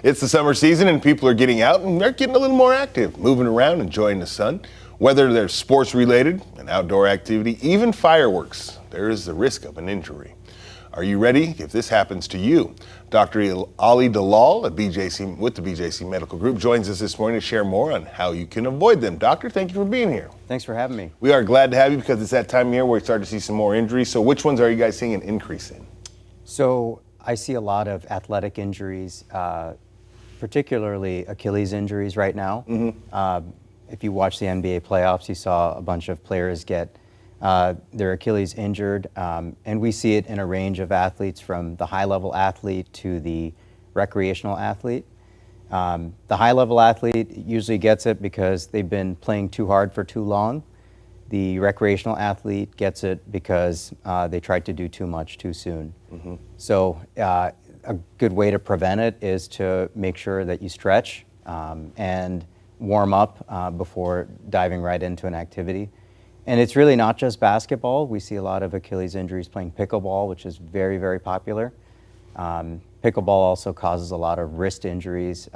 It's the summer season and people are getting out and they're getting a little more active, moving around, enjoying the sun. Whether they're sports related, an outdoor activity, even fireworks, there is the risk of an injury. Are you ready if this happens to you? Dr. Ali Dalal at BJC, with the BJC Medical Group joins us this morning to share more on how you can avoid them. Doctor, thank you for being here. Thanks for having me. We are glad to have you because it's that time of year where we start to see some more injuries. So which ones are you guys seeing an increase in? So I see a lot of athletic injuries, particularly Achilles injuries right now. If you watch the NBA playoffs, you saw a bunch of players get their Achilles injured, and we see it in a range of athletes from the high-level athlete to the recreational athlete. The high-level athlete usually gets it because they've been playing too hard for too long. The recreational athlete gets it because they tried to do too much too soon. So a good way to prevent it is to make sure that you stretch and warm up before diving right into an activity. And it's really not just basketball. We see a lot of Achilles injuries playing pickleball, which is very, very popular. Pickleball also causes a lot of wrist injuries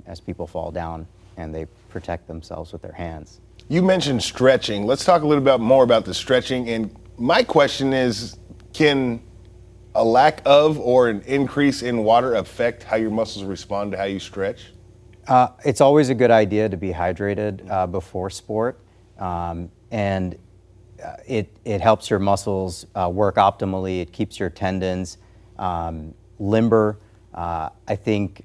as people fall down and they protect themselves with their hands. You mentioned stretching. Let's talk a little bit more about the stretching. And my question is, can a lack of or an increase in water affect how your muscles respond to how you stretch? It's always a good idea to be hydrated before sport. And it helps your muscles work optimally. It keeps your tendons limber. I think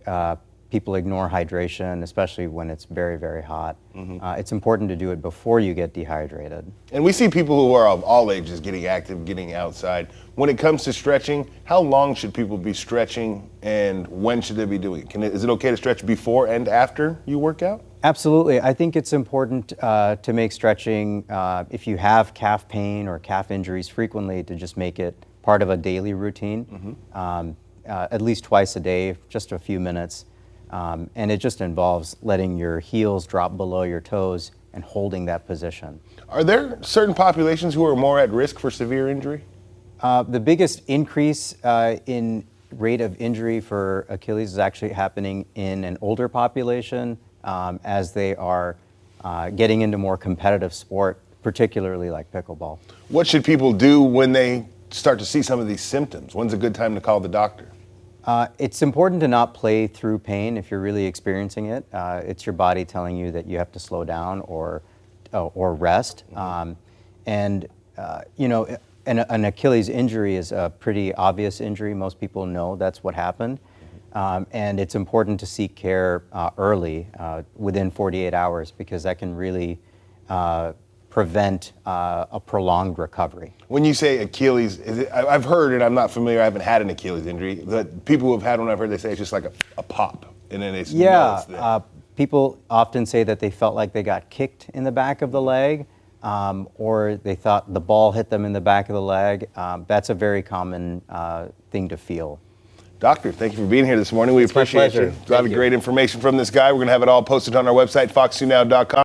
people ignore hydration, especially when it's very, very hot. It's important to do it before you get dehydrated. And we see people who are of all ages getting active, getting outside. When it comes to stretching, how long should people be stretching and when should they be doing it? Is it okay to stretch before and after you work out? Absolutely. I think it's important to make stretching, if you have calf pain or calf injuries frequently, to just make it part of a daily routine, at least twice a day, just a few minutes. And it just involves letting your heels drop below your toes and holding that position. Are there certain populations who are more at risk for severe injury? The biggest increase in rate of injury for Achilles is actually happening in an older population as they are getting into more competitive sport, particularly like pickleball. What should people do when they start to see some of these symptoms? When's a good time to call the doctor? It's important to not play through pain if you're really experiencing it. It's your body telling you that you have to slow down or rest. You know, an Achilles injury is a pretty obvious injury. Most people know that's what happened. And it's important to seek care early, within 48 hours, because that can really prevent a prolonged recovery. When you say Achilles, I've heard, and I'm not familiar, I haven't had an Achilles injury, but people who have had one, I've heard they say it's just like a pop, and then it's yeah. People often say that they felt like they got kicked in the back of the leg, or they thought the ball hit them in the back of the leg. That's a very common thing to feel. Doctor, thank you for being here this morning. We appreciate you. A lot of great information from this guy. We're going to have it all posted on our website, fox2now.com.